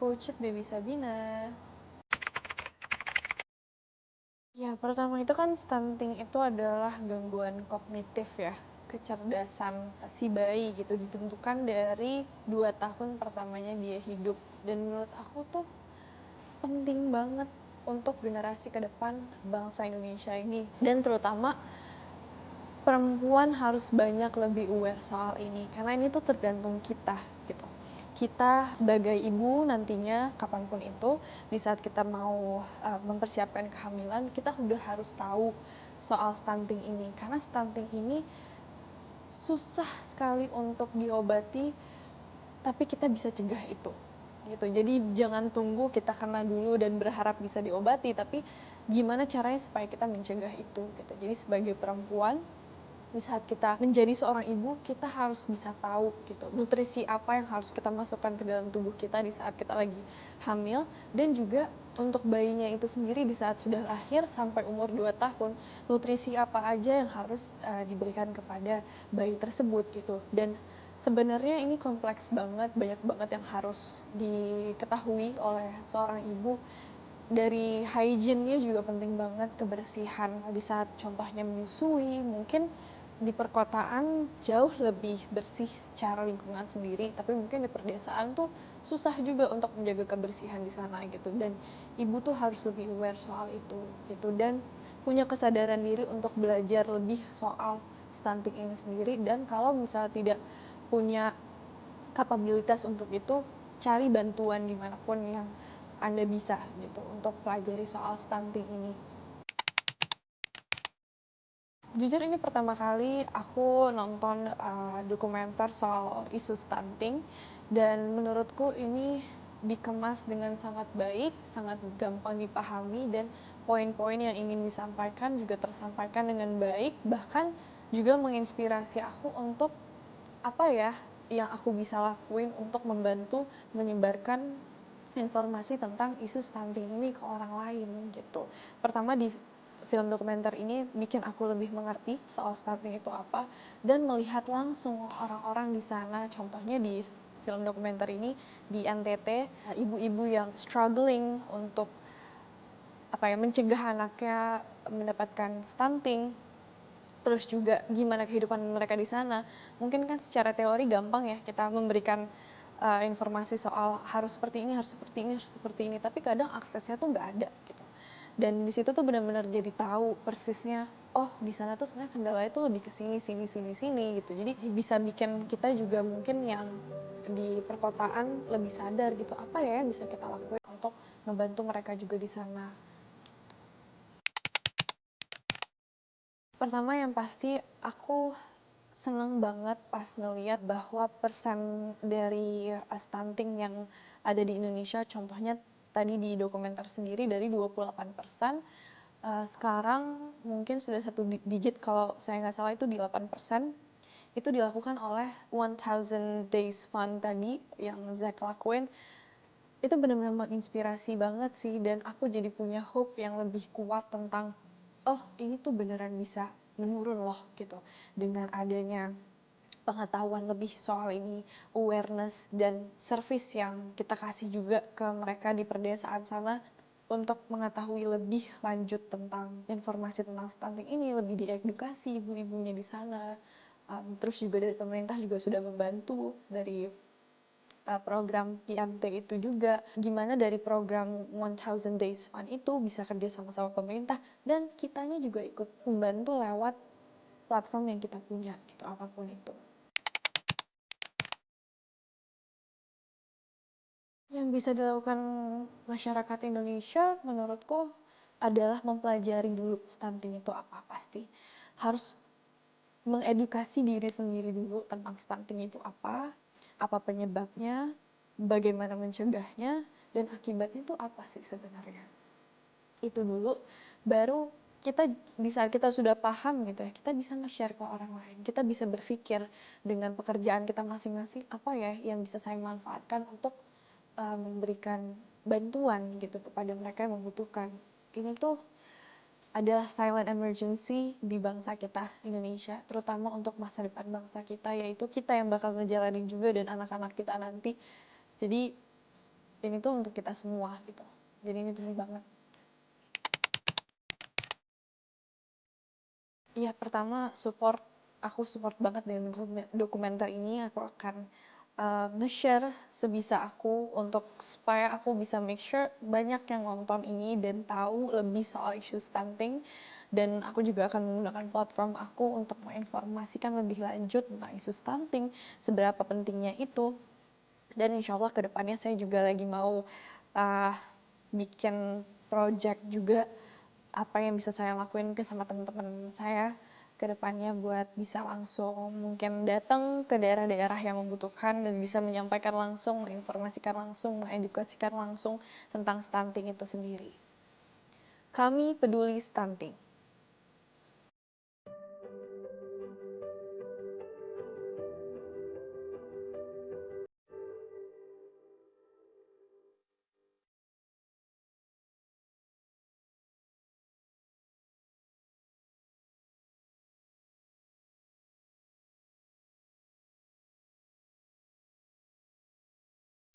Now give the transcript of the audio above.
Coach Baby Sabina. Ya, pertama itu kan stunting itu adalah gangguan kognitif ya, kecerdasan si bayi gitu, ditentukan dari 2 tahun pertamanya dia hidup. Dan menurut aku tuh penting banget untuk generasi ke depan bangsa Indonesia ini. Dan terutama perempuan harus banyak lebih aware soal ini, karena ini tuh tergantung kita gitu. Kita sebagai ibu nantinya kapanpun itu, di saat kita mau mempersiapkan kehamilan, kita udah harus tahu soal stunting ini, karena stunting ini susah sekali untuk diobati, tapi kita bisa cegah itu gitu. Jadi jangan tunggu kita kena dulu dan berharap bisa diobati, tapi gimana caranya supaya kita mencegah itu gitu. Jadi sebagai perempuan, di saat kita menjadi seorang ibu, kita harus bisa tahu gitu nutrisi apa yang harus kita masukkan ke dalam tubuh kita di saat kita lagi hamil, dan juga untuk bayinya itu sendiri di saat sudah lahir sampai umur 2 tahun, nutrisi apa aja yang harus diberikan kepada bayi tersebut gitu. Dan sebenarnya ini kompleks banget, banyak banget yang harus diketahui oleh seorang ibu. Dari hygiene-nya juga penting banget, kebersihan di saat contohnya menyusui. Mungkin di perkotaan jauh lebih bersih secara lingkungan sendiri, tapi mungkin di perdesaan tuh susah juga untuk menjaga kebersihan di sana gitu. Dan ibu tuh harus lebih aware soal itu gitu, dan punya kesadaran diri untuk belajar lebih soal stunting ini sendiri. Dan kalau misalnya tidak punya kapabilitas untuk itu, cari bantuan dimanapun yang Anda bisa gitu untuk pelajari soal stunting ini. Jujur ini pertama kali aku nonton dokumenter soal isu stunting, dan menurutku ini dikemas dengan sangat baik, sangat gampang dipahami, dan poin-poin yang ingin disampaikan juga tersampaikan dengan baik, bahkan juga menginspirasi aku untuk apa ya yang aku bisa lakuin untuk membantu menyebarkan informasi tentang isu stunting ini ke orang lain gitu. Pertama, di film dokumenter ini bikin aku lebih mengerti soal stunting itu apa, dan melihat langsung orang-orang di sana. Contohnya di film dokumenter ini di NTT, ibu-ibu yang struggling untuk mencegah anaknya mendapatkan stunting. Terus juga gimana kehidupan mereka di sana. Mungkin kan secara teori gampang ya kita memberikan informasi soal harus seperti ini, harus seperti ini, harus seperti ini, tapi kadang aksesnya tuh nggak ada gitu. Dan di situ tuh benar-benar jadi tahu persisnya, oh di sana tuh sebenarnya kendalanya tuh lebih ke sini, sini, sini, sini gitu. Jadi bisa bikin kita juga mungkin yang di perkotaan lebih sadar gitu, apa ya yang bisa kita lakuin untuk ngebantu mereka juga di sana. Pertama yang pasti aku seneng banget pas ngeliat bahwa persen dari stunting yang ada di Indonesia, contohnya tadi di dokumenter sendiri dari 28%, sekarang mungkin sudah satu digit, kalau saya nggak salah itu di 8%. Itu dilakukan oleh 1000 Days Fund tadi yang Zack lakuin. Itu benar-benar menginspirasi banget sih, dan aku jadi punya hope yang lebih kuat tentang, oh ini tuh beneran bisa menurun loh gitu dengan adanya pengetahuan lebih soal ini, awareness dan service yang kita kasih juga ke mereka di perdesaan sana untuk mengetahui lebih lanjut tentang informasi tentang stunting ini, lebih diedukasi ibu-ibunya di sana. Terus juga dari pemerintah juga sudah membantu dari program PMT itu juga, gimana dari program 1000 Days Fund itu bisa kerja sama-sama pemerintah, dan kitanya juga ikut membantu lewat platform yang kita punya gitu, apapun itu. Yang bisa dilakukan masyarakat Indonesia menurutku adalah mempelajari dulu stunting itu apa. Pasti harus mengedukasi diri sendiri dulu tentang stunting itu apa penyebabnya, bagaimana mencegahnya, dan akibatnya itu apa sih sebenarnya. Itu dulu, baru kita di saat kita sudah paham gitu ya, kita bisa nge-share ke orang lain. Kita bisa berpikir dengan pekerjaan kita masing-masing, apa ya yang bisa saya manfaatkan untuk memberikan bantuan gitu kepada mereka yang membutuhkan. Ini tuh adalah silent emergency di bangsa kita Indonesia, terutama untuk masa depan bangsa kita, yaitu kita yang bakal ngejalanin juga dan anak-anak kita nanti. Jadi Dan itu untuk kita semua gitu. Jadi ini penting banget. Iya, pertama aku support banget dengan dokumenter ini. Aku akan nge-share sebisa aku untuk supaya aku bisa make sure banyak yang nonton ini dan tahu lebih soal isu stunting. Dan aku juga akan menggunakan platform aku untuk menginformasikan lebih lanjut tentang isu stunting, seberapa pentingnya itu. Dan insya Allah kedepannya saya juga lagi mau uh, bikin project juga, apa yang bisa saya lakuin sama teman-teman saya ke depannya buat bisa langsung mungkin datang ke daerah-daerah yang membutuhkan dan bisa menyampaikan langsung, menginformasikan langsung, mengedukasikan langsung tentang stunting itu sendiri. Kami peduli stunting.